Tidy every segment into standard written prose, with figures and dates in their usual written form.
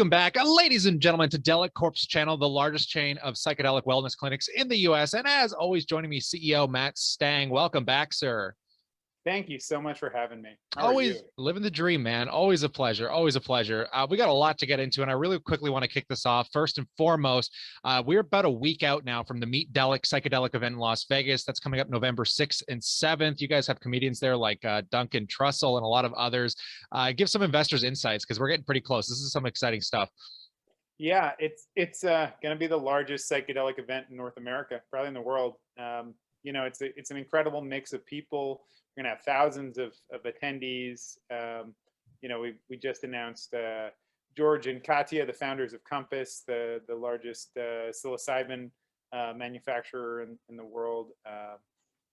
Welcome back, ladies and gentlemen, to Delic Corp's channel, the largest chain of psychedelic wellness clinics in the U.S. And as always, joining me, CEO Matt Stang. Welcome back, sir. Thank you so much for having me. Always living the dream, man. Always a pleasure. Always a pleasure. We got a lot to get into, and I really quickly want to kick this off. First and foremost, we're about a week out now from the Meet Delic psychedelic event in Las Vegas. That's coming up November 6th and 7th. You guys have comedians there like Duncan Trussell and a lot of others. Give some investors insights because we're getting pretty close. This is some exciting stuff. Yeah, it's going to be the largest psychedelic event in North America, probably in the world. You know, it's an incredible mix of people. We're going to have thousands of attendees. You know, we just announced George and Katya, the founders of Compass, the largest psilocybin manufacturer in the world.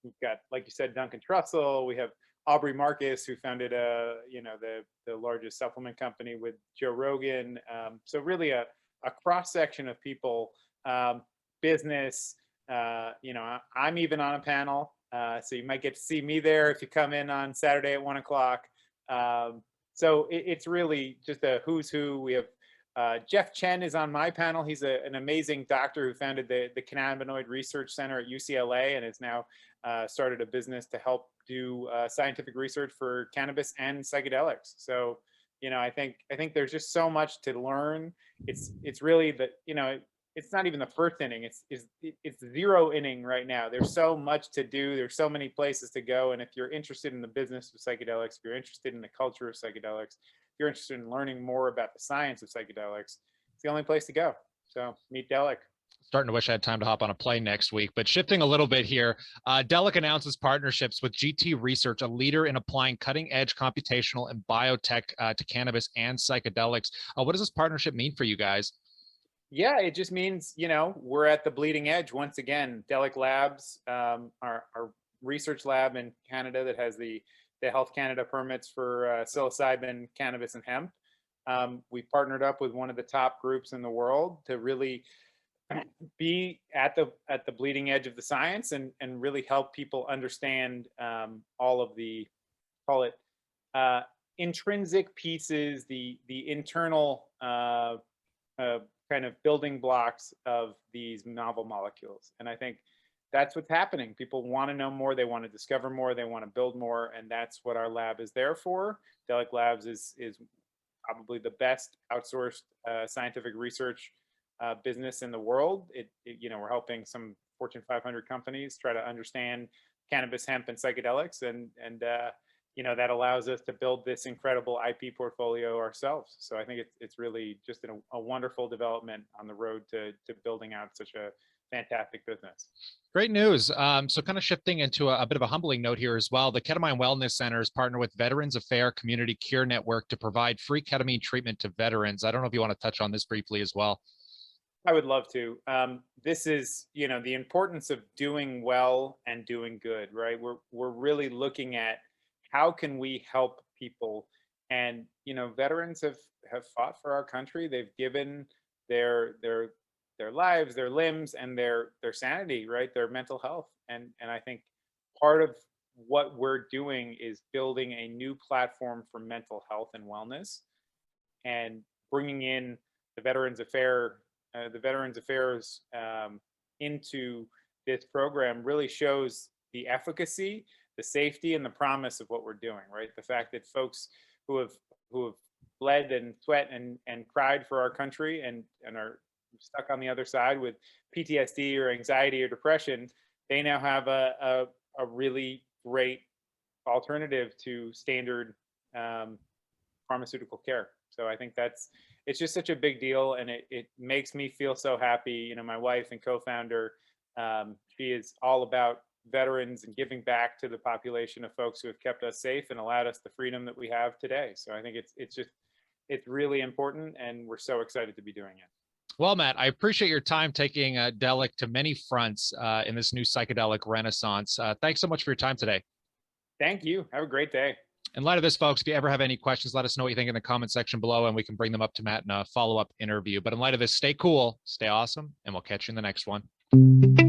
We've got, like you said, Duncan Trussell. We have Aubrey Marcus, who founded the largest supplement company with Joe Rogan. So really a cross section of people, business. You know, I'm even on a panel. So you might get to see me there if you come in on Saturday at 1 o'clock. So it's really just a who's who. We have Jeff Chen is on my panel. He's an amazing doctor who founded the Cannabinoid Research Center at UCLA and has now started a business to help do scientific research for cannabis and psychedelics. So, you know, I think there's just so much to learn. It's really it's not even the first inning. It's zero inning right now. There's so much to do. There's so many places to go. And if you're interested in the business of psychedelics, if you're interested in the culture of psychedelics, if you're interested in learning more about the science of psychedelics, it's the only place to go. So meet Delic. Starting to wish I had time to hop on a plane next week, but shifting a little bit here, Delic announces partnerships with GT Research, a leader in applying cutting-edge computational and biotech to cannabis and psychedelics. What does this partnership mean for you guys? Yeah, it just means, you know, we're at the bleeding edge once again. Delic Labs, our research lab in Canada that has the Health Canada permits for psilocybin, cannabis, and hemp. We partnered up with one of the top groups in the world to really be at the bleeding edge of the science and really help people understand all of the, call it, intrinsic pieces, the internal kind of building blocks of these novel molecules. And I think that's what's happening. People want to know more, they want to discover more, they want to build more, and that's what our lab is there for. Delic Labs is probably the best outsourced scientific research business in the world. You know, we're helping some Fortune 500 companies try to understand cannabis, hemp, and psychedelics, and you know, that allows us to build this incredible IP portfolio ourselves. So I think it's really just a wonderful development on the road to building out such a fantastic business. Great news. So kind of shifting into a bit of a humbling note here as well, the Ketamine Wellness Centers partner with Veterans Affairs Community Cure Network to provide free ketamine treatment to veterans. I don't know if you want to touch on this briefly as well. I would love to. This is, you know, the importance of doing well and doing good, right? We're really looking at how can we help people? And, you know, veterans have fought for our country. They've given their lives, their limbs, and their sanity, right? Their mental health. And I think part of what we're doing is building a new platform for mental health and wellness, and bringing in the Veterans Affairs into this program really shows the efficacy, the safety, and the promise of what we're doing, right? The fact that folks who have bled and sweat and cried for our country and are stuck on the other side with PTSD or anxiety or depression, they now have a really great alternative to standard pharmaceutical care. So I think it's just such a big deal, and it makes me feel so happy. You know, my wife and co-founder, she is all about veterans and giving back to the population of folks who have kept us safe and allowed us the freedom that we have today. So I think it's really important, and we're so excited to be doing it. Well, Matt, I appreciate your time taking Delic to many fronts in this new psychedelic renaissance. Thanks so much for your time today. Thank you. Have a great day. In light of this, folks, if you ever have any questions, let us know what you think in the comment section below, and we can bring them up to Matt in a follow-up interview. But in light of this, stay cool, stay awesome, and we'll catch you in the next one.